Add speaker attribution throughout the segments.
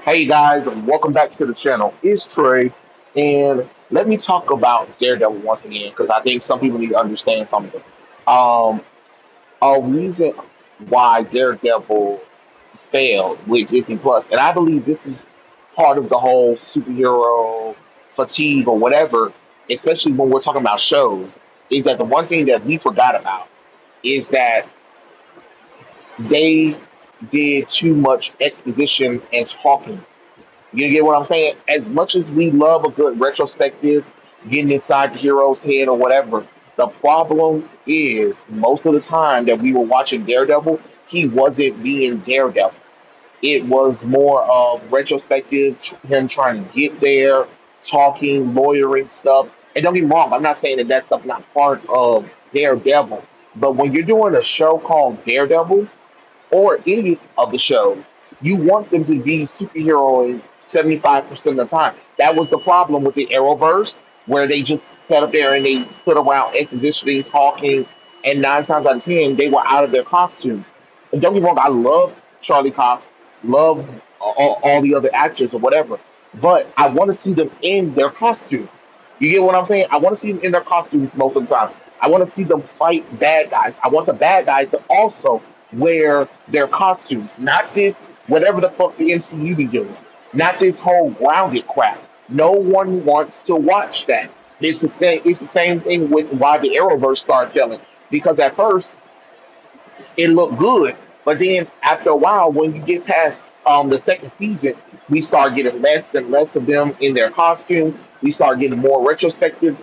Speaker 1: Hey guys, and welcome back to the channel. It's Trey, and let me talk about Daredevil once again because I think some people need to understand something. Um, a reason why Daredevil failed with Disney Plus, and I believe this is part of the whole superhero fatigue or whatever, especially when we're talking about shows, is that the one thing that we forgot about is that they did too much exposition and talking. You get what I'm saying? As much as we love a good retrospective, getting inside the hero's head or whatever, the problem is most of the time that we were watching Daredevil, he wasn't being Daredevil. It was more of retrospective, him trying to get there, talking, lawyering stuff. And don't get me wrong, I'm not saying that that stuff not part of Daredevil. But when you're doing a show called Daredevil, or any of the shows, you want them to be superheroing 75% of the time. That was the problem with the Arrowverse, where they just sat up there and they stood around expositioning, talking, and nine times out of ten, they were out of their costumes. And don't get me wrong, I love Charlie Cox, love all the other actors or whatever, but I want to see them in their costumes. You get what I'm saying? I want to see them in their costumes most of the time. I want to see them fight bad guys. I want the bad guys to also wear their costumes, not this whatever the fuck the MCU be doing, not this whole grounded crap. No one wants to watch that. It's the same thing with why the Arrowverse started failing because at first it looked good. But then after a while, when you get past the second season, we start getting less and less of them in their costumes. We start getting more retrospective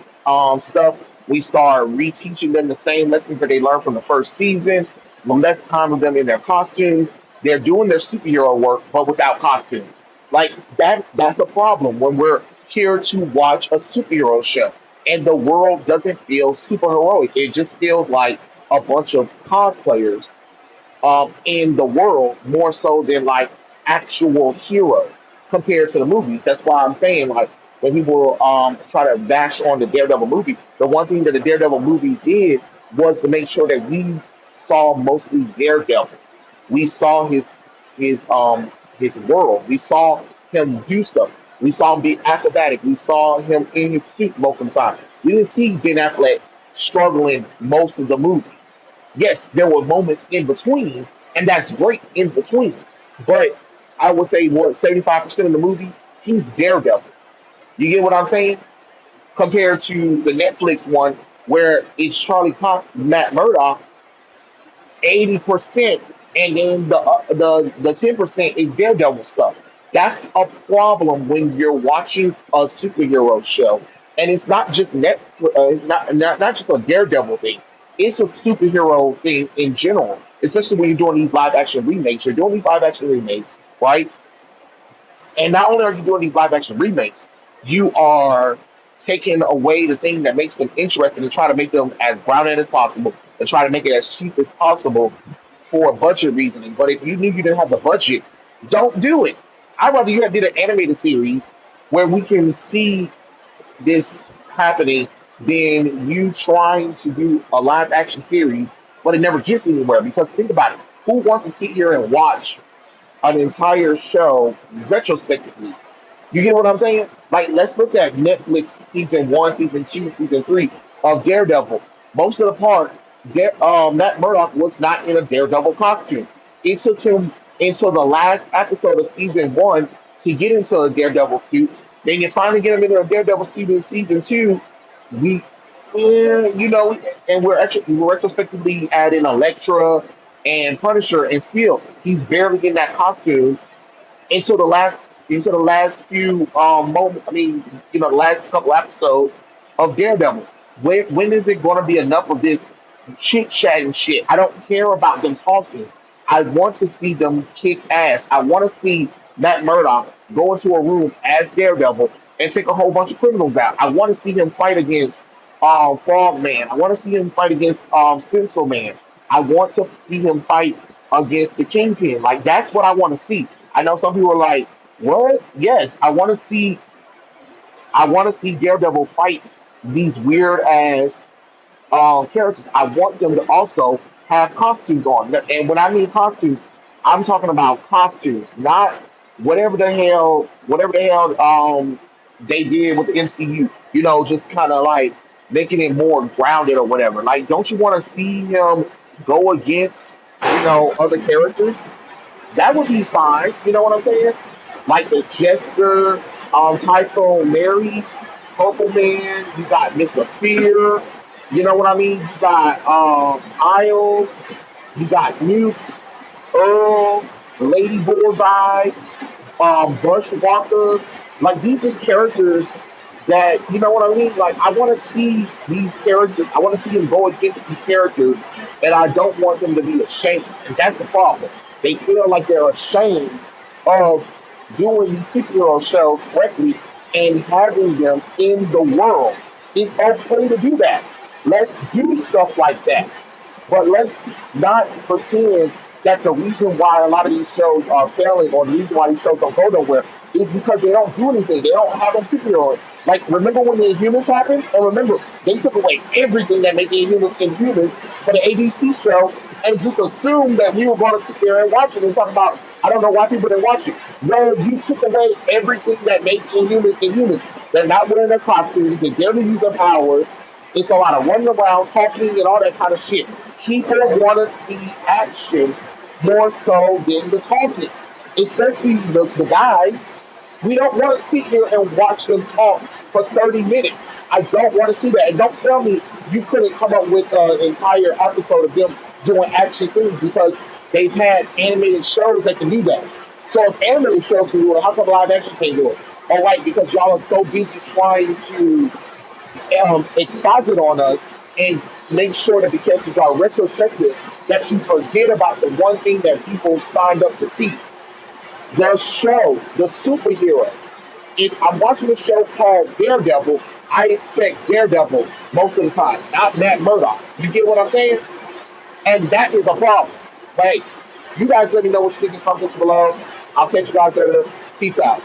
Speaker 1: stuff. We start reteaching them the same lessons that they learned from the first season. Less time of them in their costumes. They're doing their superhero work, but without costumes. Like that's a problem when we're here to watch a superhero show and the world doesn't feel super heroic. It just feels like a bunch of cosplayers in the world more so than like actual heroes compared to the movies. That's why I'm saying like when people try to bash on the Daredevil movie, the one thing that the Daredevil movie did was to make sure that we saw mostly Daredevil. We saw his world. We saw him do stuff. We saw him be acrobatic. We saw him in his suit most of the time. We didn't see Ben Affleck struggling most of the movie. Yes, there were moments in between, and that's great in between. But I would say what 75% of the movie, he's Daredevil. You get what I'm saying? Compared to the Netflix one where it's Charlie Cox, Matt Murdock, 80%, and then the 10% is Daredevil stuff. That's a problem when you're watching a superhero show, and it's not just it's not just a Daredevil thing. It's a superhero thing in general, especially when you're doing these live action remakes. You're doing these live action remakes, right? And not only are you doing these live action remakes, you are taking away the thing that makes them interesting and try to make them as grounded as possible and try to make it as cheap as possible for budget reasoning. But if you knew you didn't have the budget, don't do it. I'd rather you had did an animated series where we can see this happening than you trying to do a live action series, but it never gets anywhere. Because think about it, who wants to sit here and watch an entire show retrospectively? You get what I'm saying? Like, let's look at Netflix season one, season two, season three of Daredevil. Most of the part, Matt Murdock was not in a Daredevil costume. It took him until the last episode of season one to get into a Daredevil suit. Then you finally get him into a Daredevil suit in season two. We, you know, and we're retrospectively adding Elektra and Punisher, and still he's barely in that costume until the last few moments. I mean, the last couple episodes of Daredevil. When is it going to be enough of this chit chat and shit? I don't care about them talking. I want to see them kick ass. I want to see Matt Murdock go into a room as Daredevil and take a whole bunch of criminals out. I want to see him fight against Frogman. I want to see him fight against Stencil Man. I want to see him fight against the Kingpin. Like that's what I want to see. I know some people are like, "What?" Yes, I want to see Daredevil fight these weird ass characters. I want them to also have costumes on. And when I mean costumes, I'm talking about costumes, not whatever the hell they did with the MCU, just kind of like making it more grounded or whatever. Like, don't you want to see him go against other characters? That would be fine. You know what I'm saying? Like the Jester, Typhoon Mary, Purple Man. You got Mister Fear. You know what I mean? You got Isle. You got Nuke, Earl, Lady Bullseye, Bushwalker. Like these are characters that what I mean. Like I want to see these characters. I want to see them go against these characters, and I don't want them to be ashamed. And that's the problem. They feel like they're ashamed of doing these superhero shows correctly and having them in the world. It's okay to do that. Let's do stuff like that. But let's not pretend that the reason why a lot of these shows are failing or the reason why these shows don't go nowhere is because they don't do anything. They don't have them superheroes. Like, remember when the Inhumans happened? And remember, they took away everything that made the Inhumans for the ABC show and just assumed that we were going to sit there and watch it and talk about, I don't know why people didn't watch it. No, you took away everything that made the Inhumans. They're not wearing their costumes. They barely use their powers. It's a lot of running around, talking, and all that kind of shit. People want to see action more so than the talking, especially the guys. We don't want to sit here and watch them talk for 30 minutes. I don't want to see that. And don't tell me you couldn't come up with an entire episode of them doing action things because they've had animated shows that can do that. So if animated shows can do it, how come live action can't do it? All right, because y'all are so busy trying to exposit on us and make sure that the characters are retrospective, that you forget about the one thing that people signed up to see. The show, the superhero. If I'm watching a show called Daredevil, I expect Daredevil most of the time, not Matt Murdock. You get what I'm saying? And that is a problem. But hey, you guys let me know what you think in the comments below. I'll catch you guys later. Peace out.